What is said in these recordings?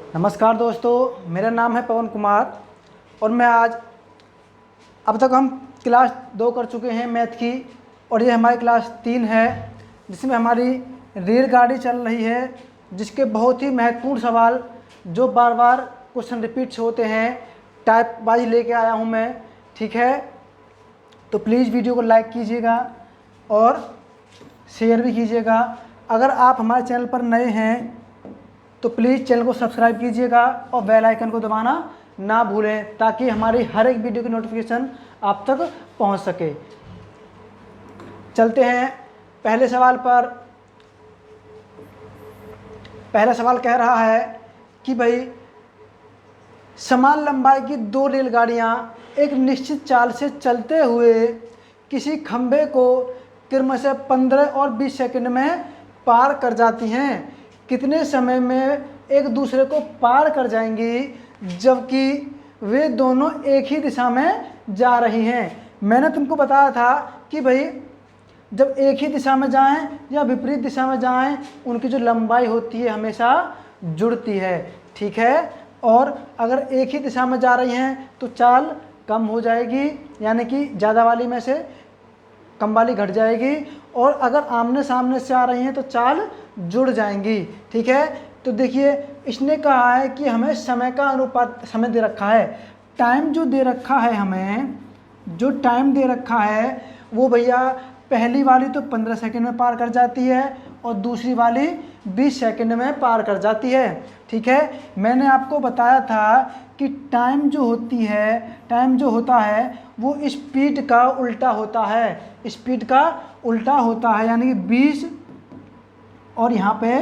नमस्कार दोस्तों, मेरा नाम है पवन कुमार और मैं आज अब तक हम क्लास 2 कर चुके हैं मैथ की और ये हमारी क्लास 3 है जिसमें हमारी रेलगाड़ी चल रही है, जिसके बहुत ही महत्वपूर्ण सवाल जो बार बार क्वेश्चन रिपीट्स होते हैं टाइप वाइज लेके आया हूँ मैं। ठीक है, तो प्लीज़ वीडियो को लाइक कीजिएगा और शेयर भी कीजिएगा। अगर आप हमारे चैनल पर नए हैं तो प्लीज़ चैनल को सब्सक्राइब कीजिएगा और बेल आइकन को दबाना ना भूलें ताकि हमारी हर एक वीडियो की नोटिफिकेशन आप तक पहुंच सके। चलते हैं पहले सवाल पर। पहला सवाल कह रहा है कि भाई समान लंबाई की 2 रेलगाड़ियां एक निश्चित चाल से चलते हुए किसी खंभे को क्रमशः 15 और 20 सेकंड में पार कर जाती हैं। कितने समय में एक दूसरे को पार कर जाएंगी जबकि वे दोनों एक ही दिशा में जा रही हैं। मैंने तुमको बताया था कि भाई जब एक ही दिशा में जाएं या विपरीत दिशा में जाएं उनकी जो लंबाई होती है हमेशा जुड़ती है। ठीक है, और अगर एक ही दिशा में जा रही हैं तो चाल कम हो जाएगी, यानी कि ज़्यादा वाली में से कम वाली घट जाएगी, और अगर आमने सामने से आ रही हैं तो चाल जुड़ जाएंगी। ठीक है, तो देखिए इसने कहा है कि हमें समय का अनुपात, समय दे रखा है, टाइम जो दे रखा है, हमें जो टाइम दे रखा है वो भैया पहली वाली तो 15 सेकंड में पार कर जाती है और दूसरी वाली 20 सेकंड में पार कर जाती है। ठीक है, मैंने आपको बताया था कि टाइम जो होती है, टाइम जो होता है वो स्पीड का उल्टा होता है, स्पीड का उल्टा होता है, यानी कि 20 और यहाँ पे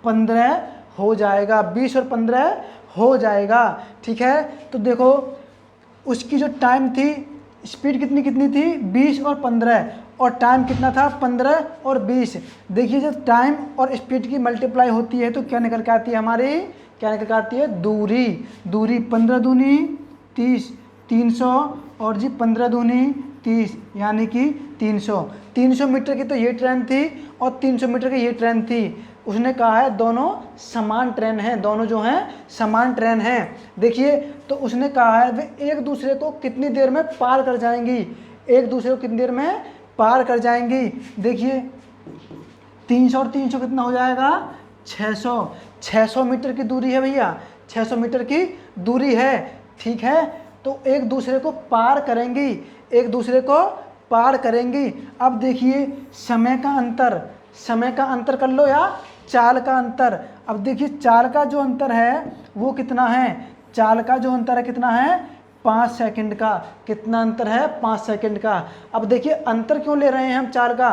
15 हो जाएगा, 20 और 15 हो जाएगा। ठीक है, तो देखो उसकी जो टाइम थी, स्पीड कितनी कितनी थी 20 और 15, और टाइम कितना था 15 और 20। देखिए जब टाइम और स्पीड की मल्टीप्लाई होती है तो क्या निकल के आती है हमारी, क्या निकल के आती है दूरी। दूरी 15 दूनी 30, 300, और जी 15 दूनी 30 यानी कि 300। 300 मीटर की तो ये ट्रेन थी और 300 मीटर की ये ट्रेन थी। उसने कहा है दोनों समान ट्रेन हैं, दोनों जो हैं समान ट्रेन हैं। देखिए तो उसने कहा है वे एक दूसरे को कितनी देर में पार कर जाएंगी, एक दूसरे को कितनी देर में पार कर जाएंगी। देखिए 300 और 300 कितना हो जाएगा 600। 600 मीटर की दूरी है भैया, 600 मीटर की दूरी है। ठीक है, तो एक दूसरे को पार करेंगी, एक दूसरे को पार करेंगी। अब देखिए समय का अंतर, समय का अंतर कर लो या चाल का अंतर। अब देखिए चाल का जो अंतर है वो कितना है, चाल का जो अंतर है कितना है 5 सेकंड का। कितना अंतर है 5 सेकंड का। अब देखिए अंतर क्यों ले रहे हैं हम चाल का,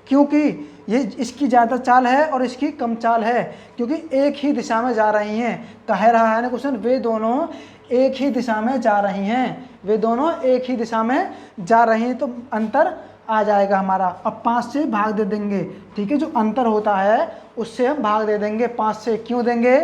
क्योंकि ये इसकी ज़्यादा चाल है और इसकी कम चाल है, क्योंकि एक ही दिशा में जा रही हैं। कह रहा है ना क्वेश्चन, वे दोनों एक ही दिशा में जा रही हैं, वे दोनों एक ही दिशा में जा रही हैं, तो अंतर आ जाएगा हमारा। अब 5 से भाग दे देंगे। ठीक है, जो अंतर होता है उससे हम भाग दे देंगे 5 से। क्यों देंगे,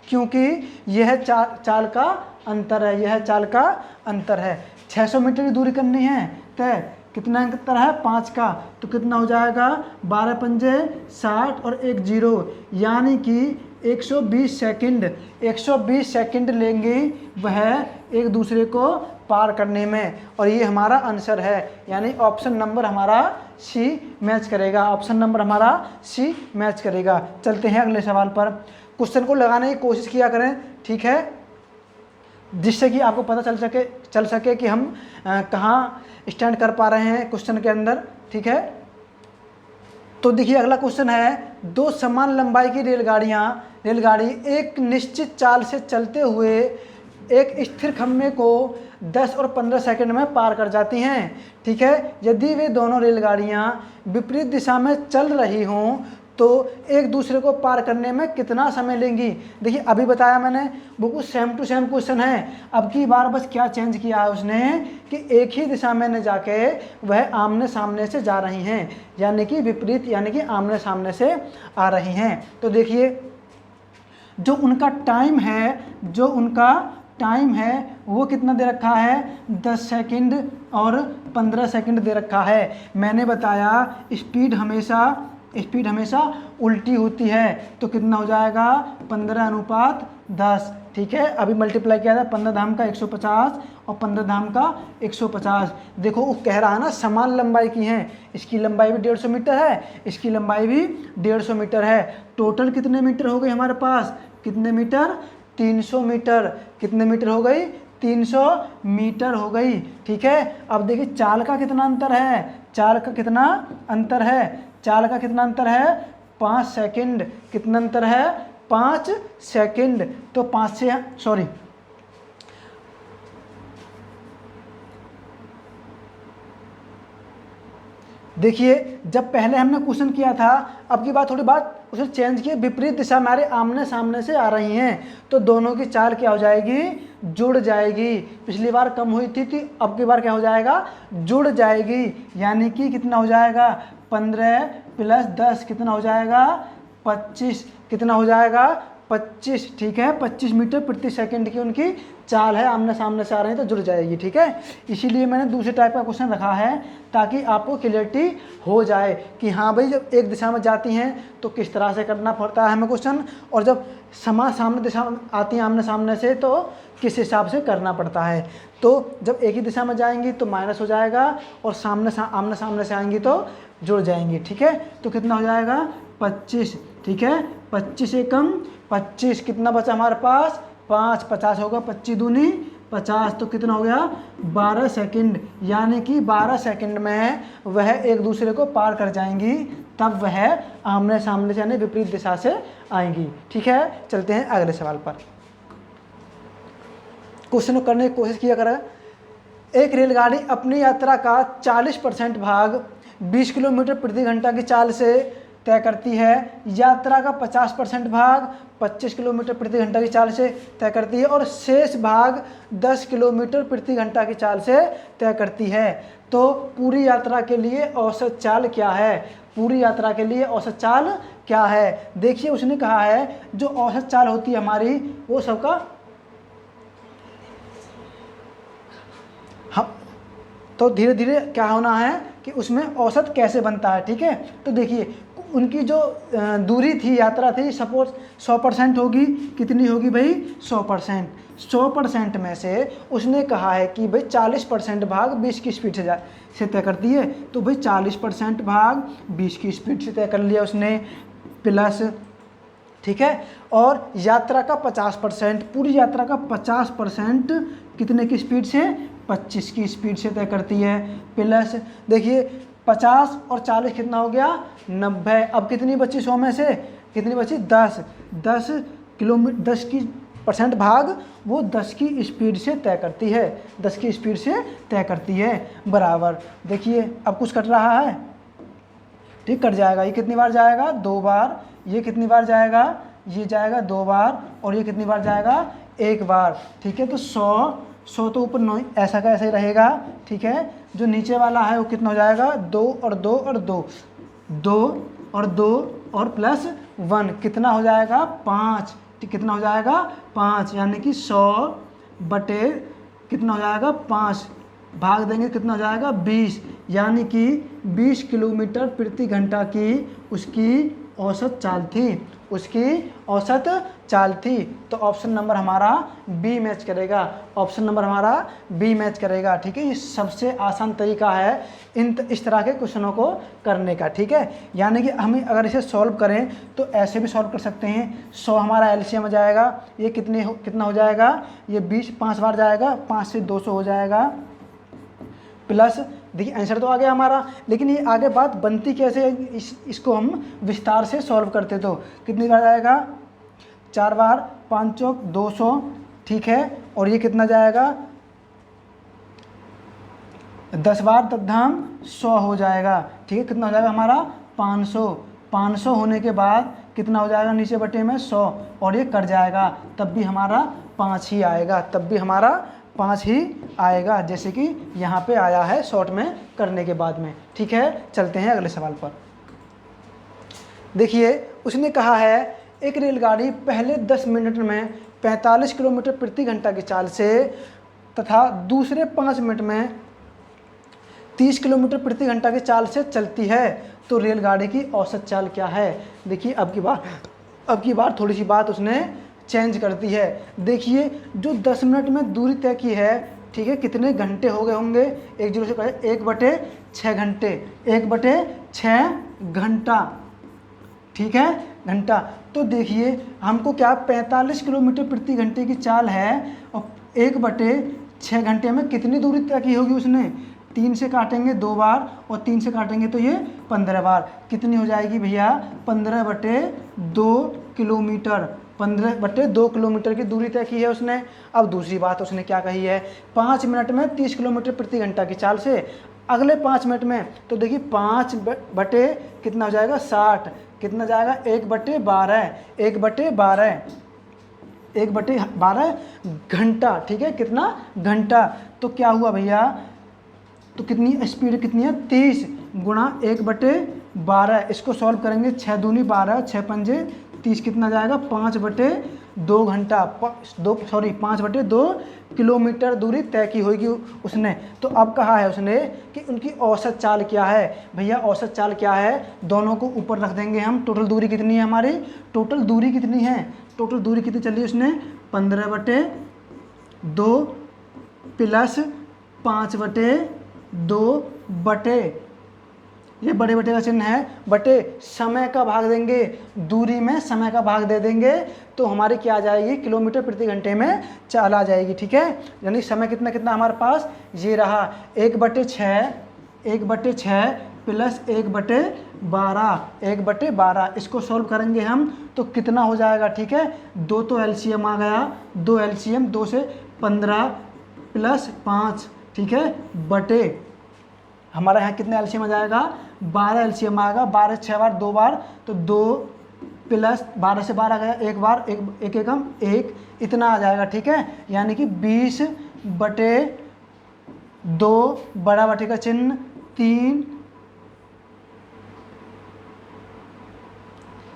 क्योंकि यह चाल का अंतर है, यह चाल का अंतर है। 600 मीटर की दूरी करनी है तय, कितना अंतर है 5 का, तो कितना हो जाएगा 12 पंजे 60 और 1 0, यानी कि 120 सेकंड, 120 सेकंड लेंगे वह एक दूसरे को पार करने में। और ये हमारा आंसर है, यानी ऑप्शन नंबर हमारा सी मैच करेगा, ऑप्शन नंबर हमारा सी मैच करेगा। चलते हैं अगले सवाल पर। क्वेश्चन को लगाने की कोशिश किया करें, ठीक है, जिससे कि आपको पता चल सके कि हम कहाँ स्टैंड कर पा रहे हैं क्वेश्चन के अंदर। ठीक है, तो देखिए अगला क्वेश्चन है, 2 समान लंबाई की रेलगाड़ी एक निश्चित चाल से चलते हुए एक स्थिर खंभे को 10 और 15 सेकंड में पार कर जाती हैं। ठीक है, यदि वे दोनों रेलगाड़ियां विपरीत दिशा में चल रही हों तो एक दूसरे को पार करने में कितना समय लेंगी। देखिए अभी बताया मैंने, बिल्कुल सेम टू सेम क्वेश्चन है। अब की बार बस क्या चेंज किया है उसने कि एक ही दिशा में न जाके वह आमने सामने से जा रही हैं, यानी कि विपरीत, यानी कि आमने सामने से आ रही हैं। तो देखिए जो उनका टाइम है वो कितना दे रखा है 10 सेकंड और 15 सेकंड दे रखा है। मैंने बताया स्पीड हमेशा स्पीड हमेशा उल्टी होती है। तो कितना हो जाएगा 15:10। ठीक है, अभी मल्टीप्लाई किया था 15 धाम का 150 और 15 धाम का 150। देखो वो कह रहा है ना समान लंबाई की हैं, इसकी लंबाई भी 150 मीटर है, इसकी लंबाई भी 150 मीटर है। टोटल कितने मीटर हो गए हमारे पास, कितने मीटर, 300 मीटर। कितने मीटर हो गई, 300 मीटर हो गई। ठीक है, अब देखिए चाल का कितना अंतर है, चाल का कितना अंतर है, चाल का कितना अंतर है, 5 सेकंड। कितना अंतर है, 5 सेकंड। तो 5 से सॉरी देखिए जब पहले हमने क्वेश्चन किया था, अब की बात थोड़ी बात उसे चेंज किए, विपरीत दिशा हमारे आमने सामने से आ रही हैं, तो दोनों की चाल क्या हो जाएगी, जुड़ जाएगी। पिछली बार कम हुई थी अब की बार क्या हो जाएगा, जुड़ जाएगी। यानी कि कितना हो जाएगा, 15 + 10 कितना हो जाएगा, 25। कितना हो जाएगा, 25। ठीक है, 25 मीटर प्रति सेकंड की उनकी चाल है, आमने सामने से आ रहे हैं तो जुड़ जाएगी। ठीक है, इसीलिए मैंने दूसरे टाइप का क्वेश्चन रखा है ताकि आपको क्लियरिटी हो जाए कि हाँ भाई जब एक दिशा में जाती हैं तो किस तरह से करना पड़ता है हमें क्वेश्चन, और जब सामने दिशा में आती हैं आमने सामने से तो किस हिसाब से करना पड़ता है। तो जब एक ही दिशा में जाएंगी तो माइनस हो जाएगा और आमने सामने से आएंगी तो जुड़ जाएंगी। ठीक है, तो कितना हो जाएगा, 25। ठीक है, 25 एकम 25। कितना बचा हमारे पास, 5। 50 होगा, 25 दूनी 50। तो कितना हो गया, 12 सेकंड। यानी कि 12 सेकंड में वह एक दूसरे को पार कर जाएंगी, तब वह आमने सामने से यानी विपरीत दिशा से आएंगी। ठीक है, चलते हैं अगले सवाल पर। क्वेश्चन करने की कोशिश किया करें। एक रेलगाड़ी अपनी यात्रा का 40% भाग 20 किलोमीटर प्रति घंटा की चाल से तय करती है, यात्रा का 50% भाग 25 किलोमीटर प्रति घंटा की चाल से तय करती है और शेष भाग 10 किलोमीटर प्रति घंटा की चाल से तय करती है। तो पूरी यात्रा के लिए औसत चाल क्या है, पूरी यात्रा के लिए औसत चाल क्या है। देखिए उसने कहा है जो औसत चाल होती है हमारी वो सबका तो धीरे धीरे क्या होना है कि उसमें औसत कैसे बनता है। ठीक है, तो देखिए उनकी जो दूरी थी, यात्रा थी, सपोज 100% होगी। कितनी होगी भाई, 100%। 100% में से उसने कहा है कि भाई 40% भाग 20 की स्पीड से तय करती है। तो भाई 40% भाग 20 की स्पीड से तय कर लिया उसने, प्लस ठीक है, और यात्रा का 50%, पूरी यात्रा का 50% कितने की स्पीड से, 25 की स्पीड से तय करती है, प्लस देखिए 50 और 40 कितना हो गया, 90। अब कितनी बची 100 में से, कितनी बची, 10 किलोमीटर, 10 की % भाग वो 10 की स्पीड से तय करती है, 10 की स्पीड से तय करती है, बराबर। देखिए अब कुछ कट रहा है, ठीक, कट जाएगा। ये कितनी बार जाएगा, 2 बार। ये कितनी बार जाएगा, ये जाएगा 2 बार, और ये कितनी बार जाएगा, 1 बार। ठीक है, तो 100 तो ऊपर 9 ऐसा का ऐसा ही रहेगा। ठीक है, जो नीचे वाला है वो कितना हो जाएगा, 2 और 2 और 2, 2 और 2 और प्लस 1 कितना हो जाएगा, 5। कितना हो जाएगा, 5। यानी कि 100 बटे कितना हो जाएगा, 5 भाग देंगे कितना हो जाएगा, 20। यानी कि 20 किलोमीटर प्रति घंटा की उसकी औसत चाल थी, उसकी औसत चाल थी। तो ऑप्शन नंबर हमारा बी मैच करेगा, ऑप्शन नंबर हमारा बी मैच करेगा। ठीक है, ये सबसे आसान तरीका है इस तरह के क्वेश्चनों को करने का। ठीक है, यानी कि हम अगर इसे सॉल्व करें तो ऐसे भी सॉल्व कर सकते हैं। 100 हमारा एलसीएम हो जाएगा, ये कितना हो जाएगा, ये 20 5 बार जाएगा, 5 से 200 हो जाएगा, प्लस देखिए आंसर तो आ गया हमारा, लेकिन ये आगे बात बनती कैसे है, इसको हम विस्तार से सॉल्व करते तो कितनी बार जाएगा, 4 बार, 5 चौक 200। ठीक है, और ये कितना जाएगा, 10 बार, 10 धाम 100 हो जाएगा। ठीक है, कितना हो जाएगा हमारा, 500। 500 होने के बाद कितना हो जाएगा, नीचे बटे में 100, और ये कट जाएगा, तब भी हमारा 5 ही आएगा, तब भी हमारा 5 ही आएगा, जैसे कि यहाँ पे आया है शॉर्ट में करने के बाद में। ठीक है, चलते हैं अगले सवाल पर। देखिए उसने कहा है एक रेलगाड़ी पहले 10 मिनट में 45 किलोमीटर प्रति घंटा की चाल से तथा दूसरे 5 मिनट में 30 किलोमीटर प्रति घंटा की चाल से चलती है। तो रेलगाड़ी की औसत चाल क्या है। देखिए अब की बार थोड़ी सी बात उसने चेंज कर दी है। देखिए जो 10 मिनट में दूरी तय की है, ठीक है, कितने घंटे हो गए होंगे, 1 से कहें 1/6 घंटे, 1/6 घंटा, ठीक है, घंटा। तो देखिए हमको क्या 45 किलोमीटर प्रति घंटे की चाल है और 1/6 घंटे में कितनी दूरी तय की होगी उसने। 3 से काटेंगे 2 बार और 3 से काटेंगे तो ये 15 बार, कितनी हो जाएगी भैया 15/2 किलोमीटर, 15/2 किलोमीटर की दूरी तय की है उसने। अब दूसरी बात उसने क्या कही है, 5 मिनट में 30 किलोमीटर प्रति घंटा की चाल से अगले 5 मिनट में, तो देखिए 5 बटे कितना हो जाएगा 60, कितना जाएगा 1/12, 1/12 घंटा, ठीक है, कितना घंटा। तो क्या हुआ भैया, तो कितनी स्पीड कितनी है 30 गुणा 1/12, इसको सॉल्व करेंगे 6 दूनी 12, 6 पंजे 30, कितना जाएगा 5/2 घंटा, 5/2 किलोमीटर दूरी तय की होगी उसने। तो अब कहा है उसने कि उनकी औसत चाल क्या है। भैया औसत चाल क्या है, दोनों को ऊपर रख देंगे हम। टोटल दूरी कितनी है हमारी, टोटल दूरी कितनी है, टोटल दूरी कितनी चली उसने 15/2 प्लस 5/2 बटे, ये बड़े बटे का चिन्ह है, बटे समय का भाग देंगे, दूरी में समय का भाग दे देंगे तो हमारी क्या आ जाएगी किलोमीटर प्रति घंटे में चाल आ जाएगी, ठीक है। यानी समय कितना कितना हमारे पास ये रहा 1/6 प्लस 1/12, इसको सॉल्व करेंगे हम तो कितना हो जाएगा, ठीक है। 2 तो एलसीएम आ गया, 2 एलसीएम 2 से 15 प्लस 5, ठीक है, बटे हमारा यहाँ कितने एलसीएम आ जाएगा 12 एलसीएम आएगा, 12 6 बार 2 बार तो 2 प्लस 12 से 12 गया, एक बार एक एकम 1, इतना आ जाएगा, ठीक है। यानी कि 20/2 बड़ा बटे का चिन्ह 3,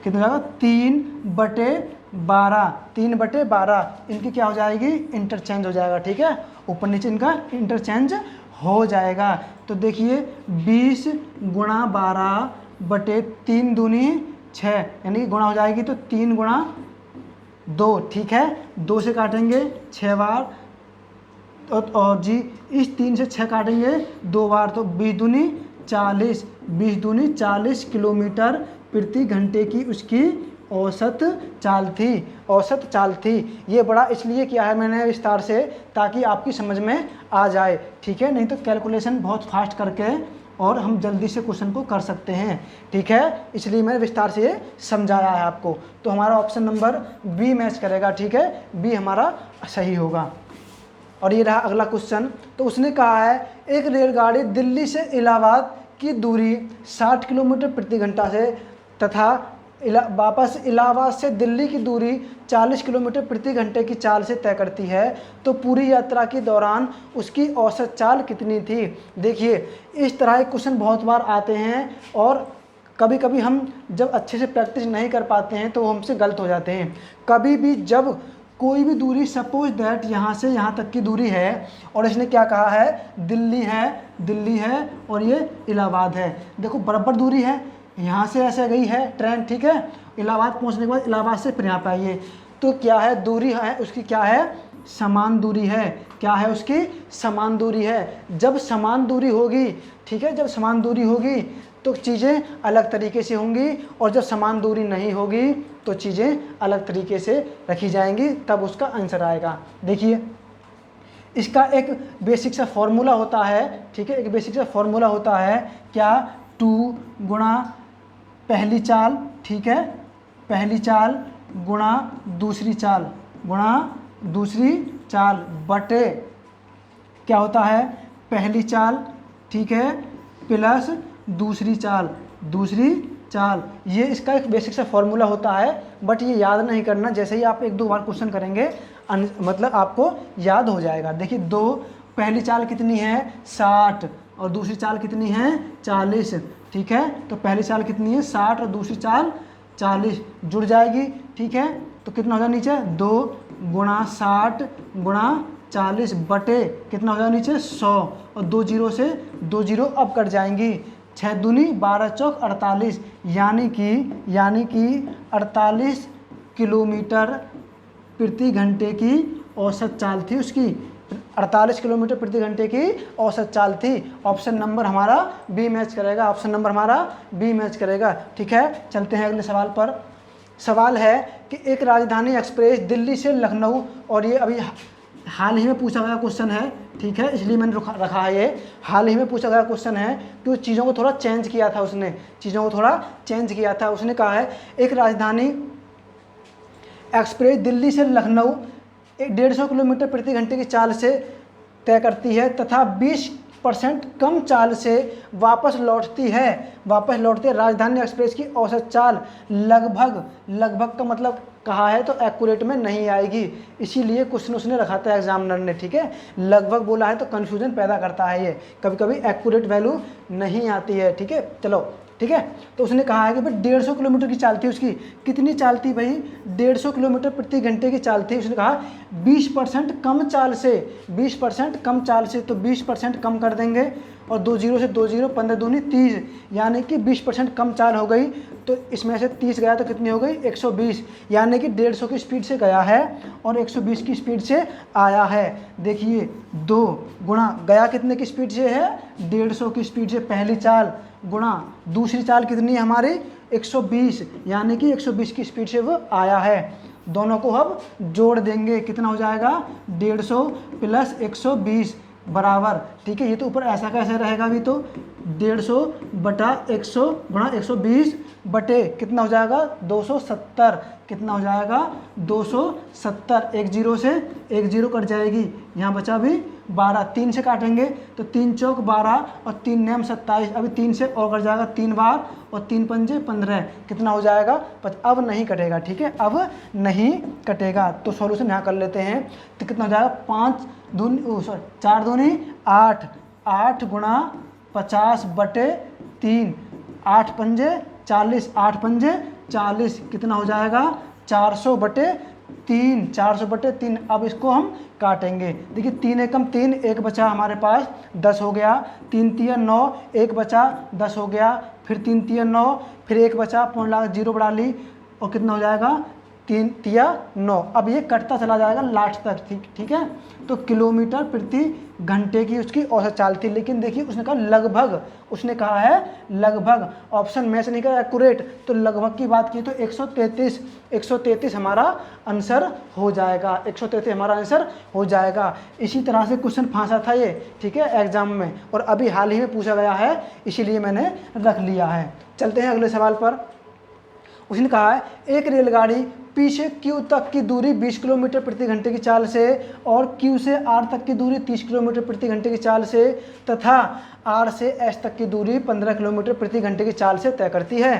कितना जाएगा 3/12, इनकी क्या हो जाएगी इंटरचेंज हो जाएगा, ठीक है, ऊपर नीचे इनका इंटरचेंज हो जाएगा। तो देखिए 20 गुणा 12 बटे 3 दूनी 6, यानी कि गुणा हो जाएगी तो 3 गुणा 2, ठीक है, 2 से काटेंगे 6 बार और जी इस 3 से 6 काटेंगे 2 बार तो 20 दूनी 40 किलोमीटर प्रति घंटे की उसकी औसत चाल थी। ये बड़ा इसलिए किया है मैंने विस्तार से ताकि आपकी समझ में आ जाए, ठीक है, नहीं तो कैलकुलेशन बहुत फास्ट करके और हम जल्दी से क्वेश्चन को कर सकते हैं, ठीक है, इसलिए मैंने विस्तार से ये समझाया है आपको। तो हमारा ऑप्शन नंबर बी मैच करेगा, ठीक है, बी हमारा सही होगा। और ये रहा अगला क्वेश्चन। तो उसने कहा है एक रेलगाड़ी दिल्ली से इलाहाबाद की दूरी 60 किलोमीटर प्रति घंटा से तथा वापस इलाहाबाद से दिल्ली की दूरी 40 किलोमीटर प्रति घंटे की चाल से तय करती है, तो पूरी यात्रा के दौरान उसकी औसत चाल कितनी थी। देखिए इस तरह के क्वेश्चन बहुत बार आते हैं और कभी कभी हम जब अच्छे से प्रैक्टिस नहीं कर पाते हैं तो हमसे गलत हो जाते हैं। कभी भी जब कोई भी दूरी सपोज दैट यहाँ से यहाँ तक की दूरी है और इसने क्या कहा है दिल्ली है और ये इलाहाबाद है, देखो बराबर दूरी है, यहाँ से ऐसे गई है ट्रेन, ठीक है, इलाहाबाद पहुँचने के बाद इलाहाबाद से फिर यहाँ पे आइए, तो क्या है दूरी है उसकी, क्या है समान दूरी है, क्या है उसकी समान दूरी है। जब समान दूरी होगी, ठीक है, जब समान दूरी होगी तो चीज़ें अलग तरीके से होंगी और जब समान दूरी नहीं होगी तो चीज़ें अलग तरीके से रखी जाएंगी, तब उसका आंसर आएगा। देखिए इसका एक बेसिक सा फॉर्मूला होता है, ठीक है, एक बेसिक सा फॉर्मूला होता है क्या 2 गुणा पहली चाल, ठीक है, पहली चाल गुणा दूसरी चाल बटे क्या होता है पहली चाल, ठीक है, प्लस दूसरी चाल, ये इसका एक बेसिक सा फॉर्मूला होता है। बट ये याद नहीं करना, जैसे ही आप 1-2 बार क्वेश्चन करेंगे मतलब आपको याद हो जाएगा। देखिए पहली चाल कितनी है 60 और दूसरी चाल कितनी है 40, ठीक है, तो पहली चाल कितनी है 60 और दूसरी चाल 40 जुड़ जाएगी, ठीक है, तो कितना हो जाएगा नीचे 2 गुणा 60 गुणा 40 बटे कितना हो जाएगा नीचे 100 और 2 जीरो से 2 जीरो अब कट जाएंगी, 6 दूनी 12 चौक 48, यानी कि 48 किलोमीटर प्रति घंटे की औसत चाल थी उसकी। 48 किलोमीटर प्रति घंटे की औसत चाल थी। ऑप्शन नंबर हमारा बी मैच करेगा, ऑप्शन नंबर हमारा बी मैच करेगा। ठीक है, चलते हैं अगले सवाल पर। सवाल है कि एक राजधानी एक्सप्रेस दिल्ली से लखनऊ, और ये अभी हाल ही में पूछा गया क्वेश्चन है, ठीक है, इसलिए मैंने रखा है। ये हाल ही में पूछा गया क्वेश्चन है कि चीज़ों को थोड़ा चेंज किया था उसने, चीज़ों को थोड़ा चेंज किया था। उसने कहा है एक राजधानी एक्सप्रेस दिल्ली से लखनऊ 150 किलोमीटर प्रति घंटे की चाल से तय करती है तथा 20% कम चाल से वापस लौटती है। राजधानी एक्सप्रेस की औसत चाल लगभग का मतलब कहा है तो एक्यूरेट में नहीं आएगी, इसीलिए क्वेश्चन उसने रखा था एग्जामिनर ने। ठीक है, लगभग बोला है तो कन्फ्यूजन पैदा करता है ये, कभी कभी एक्यूरेट वैल्यू नहीं आती है। ठीक है, चलो ठीक है, तो उसने कहा है कि भाई 150 किलोमीटर की चाल थी उसकी। कितनी चाल थी भाई? 150 किलोमीटर प्रति घंटे की चाल थी। उसने कहा 20% कम चाल से, 20% कम चाल से, तो 20% कम कर देंगे और 2 जीरो से 2 जीरो, 15 दूनी 30, यानी कि 20% कम चाल हो गई। तो इसमें से 30 गया तो कितनी हो गई? 120, यानी कि 150 की स्पीड से गया है और 120 की स्पीड से आया है। देखिए 2 गुणा गया कितने की स्पीड से है? 150 की स्पीड से पहली चाल, गुणा दूसरी चाल कितनी है हमारी? 120, यानी कि 120 की स्पीड से वो आया है। दोनों को हम जोड़ देंगे, कितना हो जाएगा? 150 प्लस 120 बराबर, ठीक है, ये तो ऊपर ऐसा कैसे रहेगा? अभी तो 150 बटा 100 गुणा 120 बटे कितना हो जाएगा? 270, कितना हो जाएगा? 270। 1 जीरो से 1 जीरो कट जाएगी, यहाँ बचा भी 12, 3 से काटेंगे तो 3 चौक 12 और 3 नेम 27, अभी 3 से और कट जाएगा 3 बार और 3 पंजे 15, कितना हो जाएगा? अब नहीं कटेगा। ठीक है, अब नहीं कटेगा, तो सॉल्यूशन यहाँ कर लेते हैं। तो कितना हो जाएगा? 4 दूनी 8, 8 गुणा 50 बटे 3, 8 पंजे 40, 8 पंजे 40, कितना हो जाएगा? 400 बटे 3, 400 बटे 3। अब इसको हम काटेंगे। देखिए 3 एकम 3, 1 बचा हमारे पास 10 हो गया, 3 तिया 9, 1 बचा 10 हो गया, फिर 3 तिया 9, फिर 1 बचा, पौन लगा 0 बढ़ा ली और कितना हो जाएगा? 3 तिया 9। अब ये कटता चला जाएगा लास्ट तक। ठीक है, तो किलोमीटर प्रति घंटे की उसकी औसत चाल थी, लेकिन देखिए उसने कहा लगभग, उसने कहा है लगभग, ऑप्शन मैच नहीं करा एक्यूरेट, तो लगभग की बात की तो 133 हमारा आंसर हो जाएगा, 133 हमारा आंसर हो जाएगा। इसी तरह से क्वेश्चन फांसा था ये, ठीक है, एग्जाम में, और अभी हाल ही में पूछा गया है, इसीलिए मैंने रख लिया है। चलते हैं अगले सवाल पर। उसने कहा है एक रेलगाड़ी पी से क्यू तक की दूरी 20 किलोमीटर प्रति घंटे की चाल से और क्यू से आर तक की दूरी 30 किलोमीटर प्रति घंटे की चाल से तथा आर से एस तक की दूरी 15 किलोमीटर प्रति घंटे की चाल से तय करती है,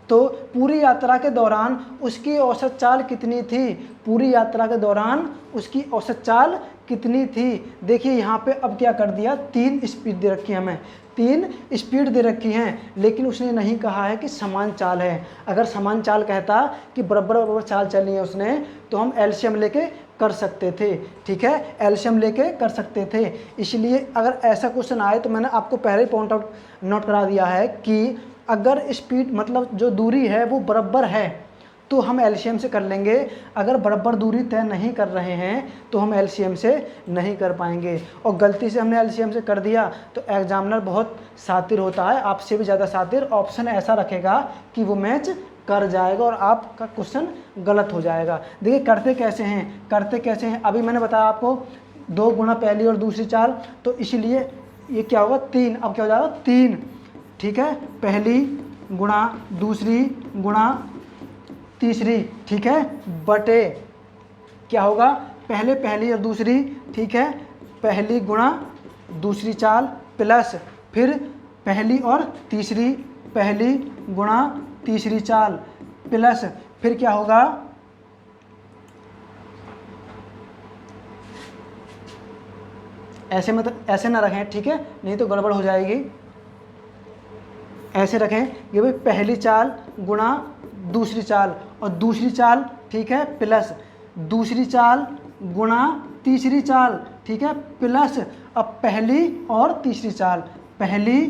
तो पूरी यात्रा के दौरान उसकी औसत चाल कितनी थी? पूरी यात्रा के दौरान उसकी औसत चाल कितनी थी? देखिए यहाँ पे अब क्या कर दिया, 3 स्पीड दे रखी है हमें, 3 स्पीड दे रखी हैं, लेकिन उसने नहीं कहा है कि समान चाल है। अगर समान चाल कहता कि बराबर चाल चलनी है उसने, तो हम एलसीएम लेके कर सकते थे। ठीक है, एलसीएम लेके कर सकते थे। इसलिए अगर ऐसा क्वेश्चन आए तो मैंने आपको पहले ही पॉइंट आउट नोट करा दिया है कि अगर स्पीड मतलब जो दूरी है वो बराबर है तो हम एलसीएम से कर लेंगे, अगर बराबर दूरी तय नहीं कर रहे हैं तो हम एलसीएम से नहीं कर पाएंगे। और गलती से हमने एलसीएम से कर दिया तो एग्जामिनर बहुत शातिर होता है, आपसे भी ज़्यादा शातिर, ऑप्शन ऐसा रखेगा कि वो मैच कर जाएगा और आपका क्वेश्चन गलत हो जाएगा। देखिए करते कैसे हैं, अभी मैंने बताया आपको 2 गुणा पहली और दूसरी चाल, तो इसीलिए ये क्या होगा 3, अब क्या हो जाएगा 3, ठीक है, पहली गुणा दूसरी गुणा तीसरी, ठीक है, बटे क्या होगा पहली और दूसरी, ठीक है, पहली गुणा दूसरी चाल प्लस फिर पहली और तीसरी, पहली गुणा तीसरी चाल प्लस फिर क्या होगा ऐसे, मतलब ऐसे ना रखें, ठीक है, नहीं तो गड़बड़ हो जाएगी। ऐसे रखें ये भाई पहली चाल गुणा दूसरी चाल और दूसरी चाल, ठीक है, प्लस दूसरी चाल गुणा तीसरी चाल, ठीक है, प्लस अब पहली और तीसरी चाल, पहली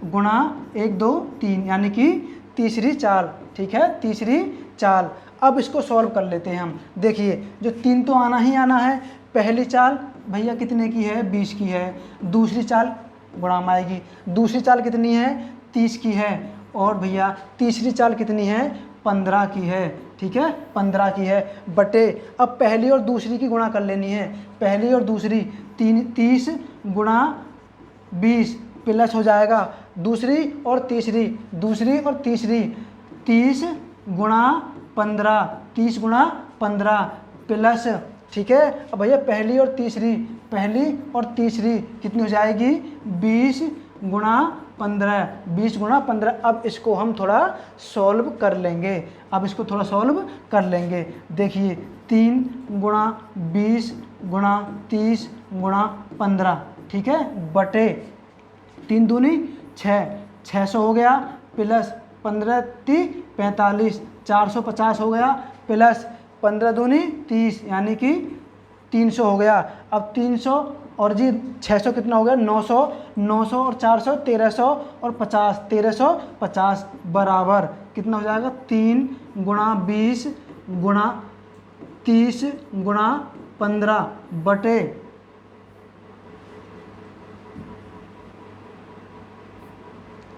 गुणा 1 2 3 यानी कि तीसरी चाल, ठीक है, तीसरी चाल। अब इसको सॉल्व कर लेते हैं हम। देखिए जो 3 तो आना ही आना है। पहली चाल भैया कितने की है, 20 की है। दूसरी चाल गुणा में आएगी, दूसरी चाल कितनी है, 30 की है। और भैया तीसरी चाल कितनी है, 15 की है, ठीक है, 15 की है। बटे अब पहली और दूसरी की गुणा कर लेनी है। पहली और दूसरी 30 गुणा 20 प्लस हो जाएगा दूसरी और तीसरी, दूसरी और तीसरी 30 गुणा 15, 30 गुणा 15 प्लस, ठीक है। अब भैया पहली और तीसरी, पहली और तीसरी कितनी हो जाएगी, 20 गुणा 15, 20 गुणा 15। अब इसको हम थोड़ा सॉल्व कर लेंगे, अब इसको थोड़ा सॉल्व कर लेंगे। देखिए 3 गुणा 20 गुणा 30 गुणा 15, ठीक है, बटे 3 दूनी 6, 600 हो गया, प्लस 15 × 45, 450 हो गया, प्लस 15 दूनी 30 यानी कि 300 हो गया। अब 300 और जी 600 कितना हो गया, 900, 900 और 400 1300 और 50, 1350 बराबर कितना हो जाएगा, 3 गुणा 20 गुणा 30 गुणा 15 बटे,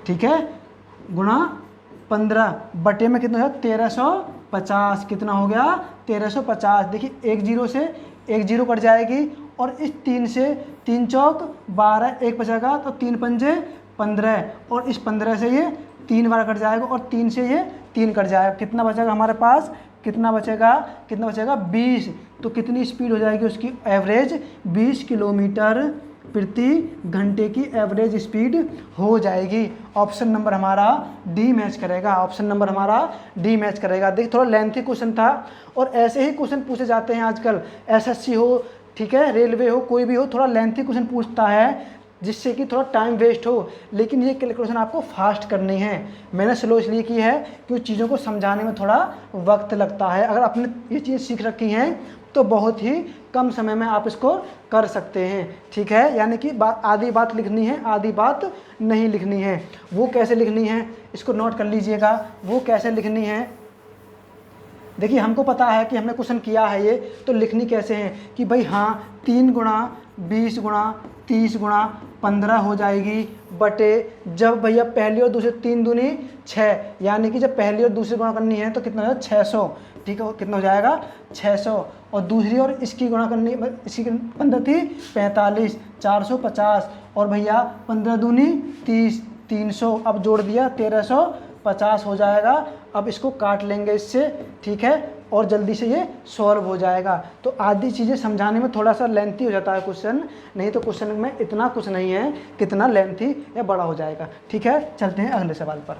ठीक है, गुणा 15 बटे में कितना हो गया, 1350। कितना हो गया, 1350। देखिए 1 0 से 1 0 कट जाएगी और इस 3 से 3 चौक 12, 1 बचेगा तो 3 पंजे 15 और इस 15 से ये 3 बार कट जाएगा और 3 से ये 3 कट जाएगा। कितना बचेगा हमारे पास, कितना बचेगा, कितना बचेगा 20। तो कितनी स्पीड हो जाएगी उसकी, एवरेज 20 किलोमीटर प्रति घंटे की एवरेज स्पीड हो जाएगी। ऑप्शन नंबर हमारा डी मैच करेगा, ऑप्शन नंबर हमारा डी मैच करेगा। देखिए थोड़ा लेंथी क्वेश्चन था और ऐसे ही क्वेश्चन पूछे जाते हैं आजकल, एसएससी हो, ठीक है, रेलवे हो, कोई भी हो, थोड़ा लेंथी क्वेश्चन पूछता है जिससे कि थोड़ा टाइम वेस्ट हो। लेकिन ये कैलकुलेशन आपको फास्ट करनी है। मैंने स्लो इसलिए की है क्योंकि चीज़ों को समझाने में थोड़ा वक्त लगता है। अगर आपने ये चीज़ सीख रखी हैं तो बहुत ही कम समय में आप इसको कर सकते हैं, ठीक है। यानी कि आधी बात लिखनी है, आधी बात नहीं लिखनी है। वो कैसे लिखनी है इसको नोट कर लीजिएगा, वो कैसे लिखनी है। देखिए हमको पता है कि हमने क्वेश्चन किया है ये, तो लिखनी कैसे है कि भाई हाँ 3 गुणा 20 गुणा 30 गुणा 15 हो जाएगी बटे, जब भैया पहली और दूसरी 3 दूनी 6, यानी कि जब पहली और दूसरी गुणा करनी है तो कितना हो जाएगा 600, ठीक है, कितना हो जाएगा 600। और दूसरी और इसकी गुणा करनी, इसकी 15 थी 45, 450 और भैया 15 दूनी 30, 300। अब जोड़ दिया 1350 हो जाएगा। अब इसको काट लेंगे इससे, ठीक है, और जल्दी से ये सॉल्व हो जाएगा। तो आधी चीज़ें समझाने में थोड़ा सा लेंथी हो जाता है क्वेश्चन, नहीं तो क्वेश्चन में इतना कुछ नहीं है कितना लेंथी या बड़ा हो जाएगा, ठीक है। चलते हैं अगले सवाल पर।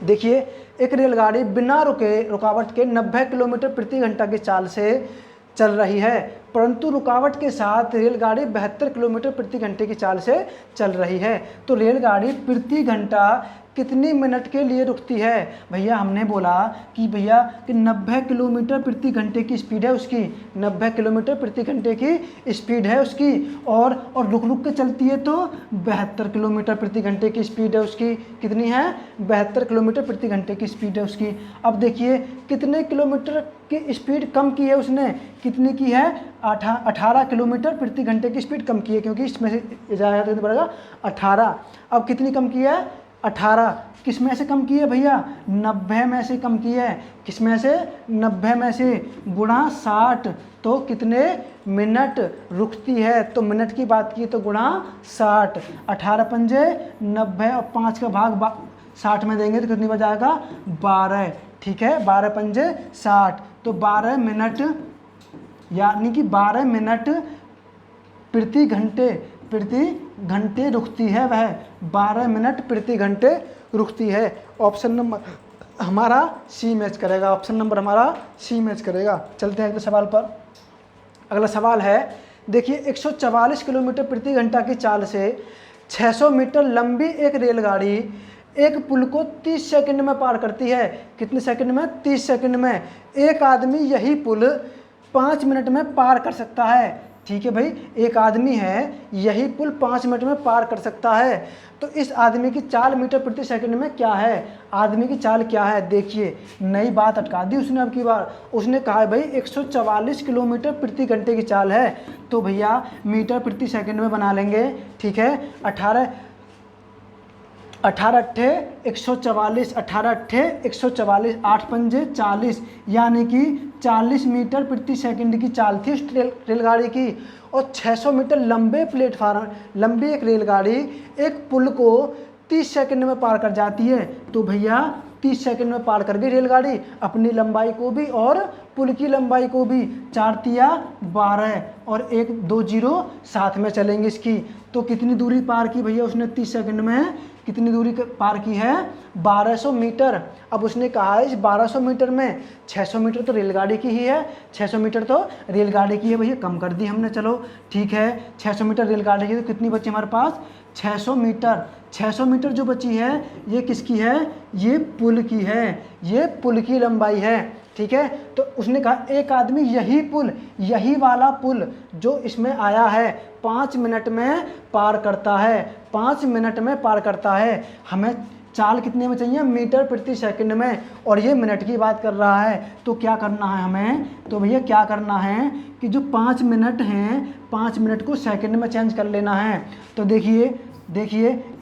देखिए एक रेलगाड़ी बिना रुकावट के 90 किलोमीटर प्रति घंटा की चाल से चल रही है, परंतु रुकावट के साथ रेलगाड़ी 72 किलोमीटर प्रति घंटे की चाल से चल रही है। तो रेलगाड़ी प्रति घंटा कितनी मिनट के लिए रुकती है। भैया हमने बोला कि भैया कि 90 किलोमीटर प्रति घंटे की स्पीड है उसकी, 90 किलोमीटर प्रति घंटे की स्पीड है उसकी, और रुक रुक के चलती है तो 72 किलोमीटर प्रति घंटे की स्पीड है उसकी। कितनी है, 72 किलोमीटर प्रति घंटे की स्पीड है उसकी। अब देखिए कितने किलोमीटर की स्पीड कम की है उसने, कितनी की है, 18 किलोमीटर प्रति घंटे की स्पीड कम की है, क्योंकि इसमें से जाएगा तो कितना पड़ेगा 18। अब कितनी कम की है, 18। किस में से कम की है भैया, 90 में से कम की है। किस में से, 90 में से, गुणा 60, तो कितने मिनट रुकती है। तो मिनट की बात की तो गुणा 60, 18 पंजे 90 और 5 का भाग 60 में देंगे तो कितनी बच जाएगा 12, ठीक है, 12 पंजे 60। तो 12 मिनट, यानी कि 12 मिनट प्रति घंटे रुकती है, वह 12 मिनट प्रति घंटे रुकती है। ऑप्शन नंबर हमारा सी मैच करेगा, ऑप्शन नंबर हमारा सी मैच करेगा। चलते हैं अगले सवाल पर। अगला सवाल है, देखिए 144 किलोमीटर प्रति घंटा की चाल से 600 मीटर लंबी एक रेलगाड़ी एक पुल को 30 सेकंड में पार करती है। कितने सेकंड में, 30 सेकंड में। एक आदमी यही पुल 5 मिनट में पार कर सकता है, ठीक है भाई, एक आदमी है, यही पुल 5 मिनट में पार कर सकता है, तो इस आदमी की चाल मीटर प्रति सेकंड में क्या है, आदमी की चाल क्या है। देखिए नई बात अटका दी उसने, अब की बार उसने कहा है भाई 144 किलोमीटर प्रति घंटे की चाल है, तो भैया मीटर प्रति सेकंड में बना लेंगे। ठीक है, 18 अट्ठे 144, 18 अट्ठे 144, 8 पंजे 40, यानी कि 40 मीटर प्रति सेकंड की चाल थी उस रेलगाड़ी की। और 600 मीटर लंबे प्लेटफार्म, लंबी एक रेलगाड़ी एक पुल को 30 सेकंड में पार कर जाती है, तो भैया 30 सेकंड में पार कर गई रेलगाड़ी अपनी लंबाई को भी और पुल की लंबाई को भी। 4 तिया 12 और 1 2 0 साथ में चलेंगे इसकी, तो कितनी दूरी पार की भैया उसने 30 सेकंड में, कितनी दूरी पार की है 1200 मीटर। अब उसने कहा है इस 1200 मीटर में 600 मीटर तो रेलगाड़ी की ही है, 600 मीटर तो रेलगाड़ी की है भैया, कम कर दी हमने, चलो ठीक है 600 मीटर रेलगाड़ी की, तो कितनी बची हमारे पास 600 मीटर। 600 मीटर जो बची है ये किसकी है, ये पुल की है, ये पुल की लंबाई है। ठीक है, तो उसने कहा एक आदमी यही पुल, यही वाला पुल जो इसमें आया है 5 मिनट में पार करता है, 5 मिनट में पार करता है। हमें चाल कितने में चाहिए, मीटर प्रति सेकंड में, और ये मिनट की बात कर रहा है, तो क्या करना है हमें, तो भैया क्या करना है कि जो 5 मिनट हैं 5 मिनट को सेकंड में चेंज कर लेना है। तो देखिए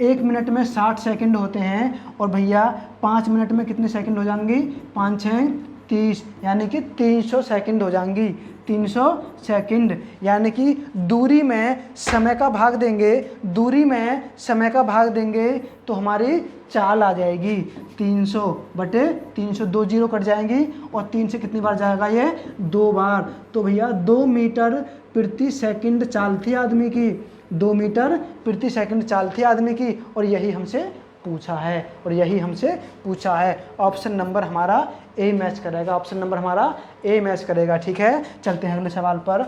1 मिनट में 60 सेकंड होते हैं, और भैया 5 मिनट में कितने सेकंड हो जाएंगी, 5 6 30, यानी कि 300 सेकंड हो जाएंगी, 300 सेकंड। यानी कि दूरी में समय का भाग देंगे, दूरी में समय का भाग देंगे तो हमारी चाल आ जाएगी 300 बटे 300, 2 0 कट जाएंगी, और 3 से कितनी बार जाएगा ये 2 बार, तो भैया 2 मीटर प्रति सेकंड चाल थी आदमी की, 2 मीटर प्रति सेकंड चाल थी आदमी की, और यही हमसे पूछा है, और यही हमसे पूछा है। ऑप्शन नंबर हमारा ए मैच करेगा, ऑप्शन नंबर हमारा ए मैच करेगा। ठीक है, चलते हैं अगले सवाल पर।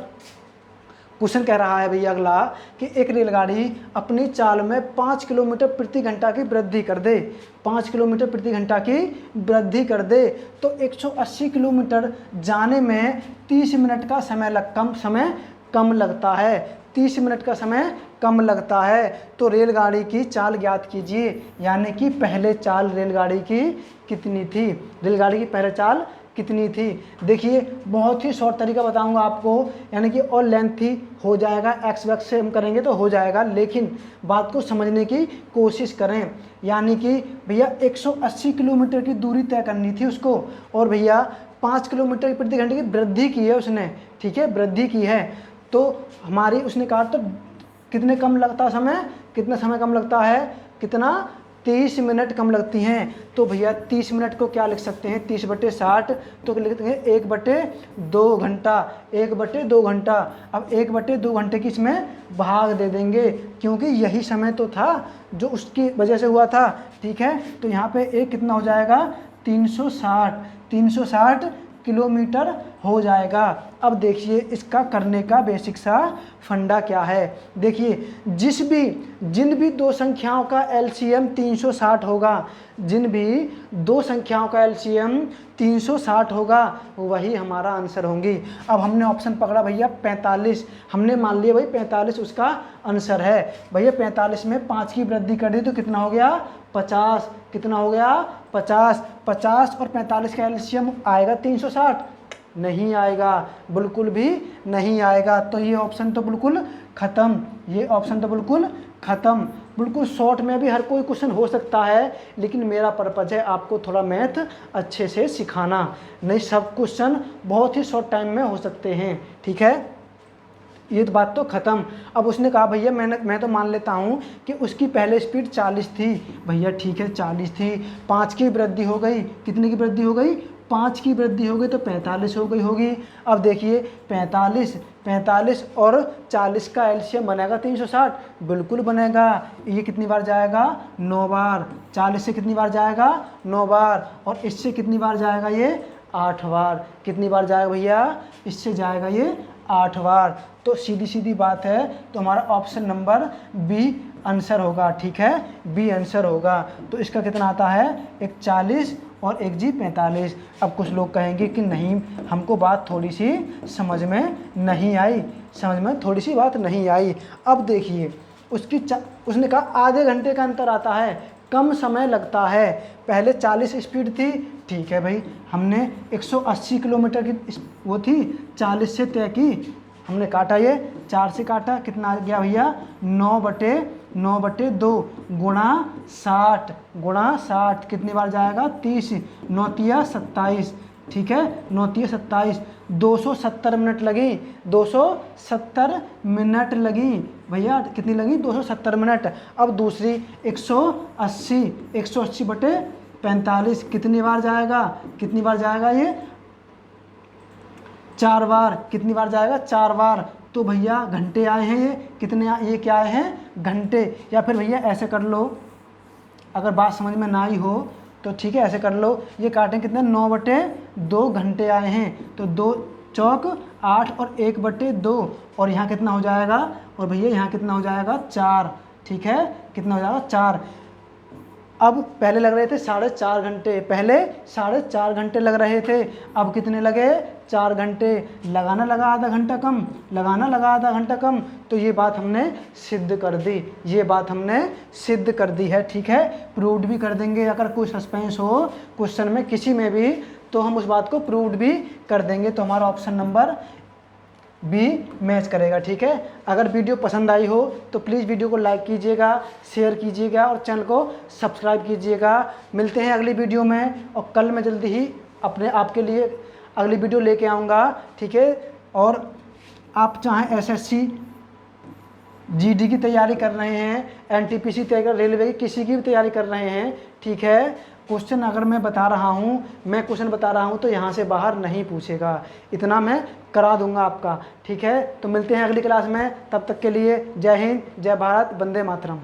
क्वेश्चन कह रहा है भैया अगला कि एक रेलगाड़ी अपनी चाल में 5 किलोमीटर प्रति घंटा की वृद्धि कर दे, 5 किलोमीटर प्रति घंटा की वृद्धि कर दे, तो 180 किलोमीटर जाने में 30 मिनट का समय कम लगता है, 30 मिनट का समय कम लगता है। तो रेलगाड़ी की चाल ज्ञात कीजिए, यानी कि पहले चाल रेलगाड़ी की कितनी थी, रेलगाड़ी की पहले चाल कितनी थी। देखिए बहुत ही शॉर्ट तरीका बताऊंगा आपको, यानी कि और लेंथी हो जाएगा, एक्स वैक्स से हम करेंगे तो हो जाएगा, लेकिन बात को समझने की कोशिश करें। यानी कि भैया 180 किलोमीटर की दूरी तय करनी थी उसको, और भैया 5 किलोमीटर प्रति घंटे की वृद्धि की है उसने, ठीक है वृद्धि की है, तो हमारी उसने कहा तो कितने कम लगता समय, कितना समय कम लगता है, कितना 30 मिनट कम लगती हैं। तो भैया 30 मिनट को क्या लिख सकते हैं, 30 बटे 60, तो लिखते हैं 1 बटे 2 घंटा, 1 बटे 2 घंटा। अब 1 बटे 2 घंटे की इसमें भाग दे देंगे, क्योंकि यही समय तो था जो उसकी वजह से हुआ था। ठीक है, तो यहाँ पे एक कितना हो जाएगा 360 किलोमीटर हो जाएगा। अब देखिए इसका करने का बेसिक सा फंडा क्या है। देखिए जिन भी दो संख्याओं का एलसीएम 360 होगा, जिन भी दो संख्याओं का एलसीएम 360 होगा वही हमारा आंसर होंगी। अब हमने ऑप्शन पकड़ा भैया 45, हमने मान लिया भाई 45 उसका आंसर है। भैया 45 में 5 की वृद्धि कर दी तो कितना हो गया 50, कितना हो गया 50, 50 और 45 का एलसीएम आएगा 360, नहीं आएगा, बिल्कुल भी नहीं आएगा। तो ये ऑप्शन तो बिल्कुल ख़त्म, ये ऑप्शन तो बिल्कुल ख़त्म। बिल्कुल शॉर्ट में भी हर कोई क्वेश्चन हो सकता है, लेकिन मेरा पर्पज़ है आपको थोड़ा मैथ अच्छे से सिखाना, नहीं सब क्वेश्चन बहुत ही शॉर्ट टाइम में हो सकते हैं। ठीक है, ये तो बात तो ख़त्म। अब उसने कहा भैया मैं तो मान लेता हूँ कि उसकी पहले स्पीड 40 थी, भैया ठीक है 40 थी, 5 की वृद्धि हो गई, कितने की वृद्धि हो गई 5 की वृद्धि हो गई तो 45 हो गई होगी। अब देखिए 45 और 40 का एलसीएम बनेगा 360, बिल्कुल बनेगा। ये कितनी बार जाएगा 9 बार, 40 से कितनी बार जाएगा 9 बार, और इससे कितनी बार जाएगा ये 8 बार, कितनी बार जाएगा भैया इससे जाएगा ये 8 बार। तो सीधी सीधी बात है, तो हमारा ऑप्शन नंबर बी आंसर होगा। ठीक है, बी आंसर होगा। तो इसका कितना आता है 41 और 1G 45। अब कुछ लोग कहेंगे कि नहीं, हमको बात थोड़ी सी समझ में नहीं आई, समझ में थोड़ी सी बात नहीं आई। अब देखिए उसने कहा आधे घंटे का अंतर आता है, कम समय लगता है। पहले 40 स्पीड थी, ठीक है भाई, हमने 180 किलोमीटर की वो थी 40 से तय की, हमने काटा, ये 4 से काटा, कितना आ गया भैया 9/2 गुणा 60 कितनी बार जाएगा 30, 9 27, ठीक है 9 27, 270 मिनट लगी, 270 मिनट लगी भैया, कितनी लगी 270 मिनट। अब दूसरी 180/45 कितनी बार जाएगा ये 4 बार, कितनी बार जाएगा 4 बार। तो भैया घंटे आए हैं, ये कितने, ये क्या आए हैं घंटे। या फिर भैया ऐसे कर लो, अगर बात समझ में ना आई हो तो ठीक है ऐसे कर लो, ये काटें कितने 9/2 घंटे आए हैं, तो 2 चौक 8 और 1/2, और यहाँ कितना हो जाएगा, और भैया यहाँ कितना हो जाएगा 4, ठीक है कितना हो जाएगा 4। अब पहले लग रहे थे 4.5 घंटे, पहले 4.5 घंटे लग रहे थे, अब कितने लगे 4 घंटे। लगाना लगा आधा घंटा कम, लगाना लगा आधा घंटा कम, तो ये बात हमने सिद्ध कर दी, ये बात हमने सिद्ध कर दी है, ठीक है। प्रूव्ड भी कर देंगे, अगर कोई सस्पेंस हो क्वेश्चन में किसी में भी तो हम उस बात को प्रूव्ड भी कर देंगे, तो हमारा ऑप्शन नंबर बी मैच करेगा, ठीक है। अगर वीडियो पसंद आई हो तो प्लीज़ वीडियो को लाइक कीजिएगा, शेयर कीजिएगा और चैनल को सब्सक्राइब कीजिएगा। मिलते हैं अगली वीडियो में, और कल मैं जल्दी ही आपके लिए अगली वीडियो लेके आऊँगा, ठीक है। और आप चाहें एसएससी जीडी की तैयारी कर रहे हैं, एनटीपीसी तैयारी, रेलवे की किसी की भी तैयारी कर रहे हैं, ठीक है, क्वेश्चन अगर मैं बता रहा हूँ तो यहाँ से बाहर नहीं पूछेगा, इतना मैं करा दूंगा आपका, ठीक है। तो मिलते हैं अगली क्लास में, तब तक के लिए जय हिंद, जय भारत, वंदे मातरम।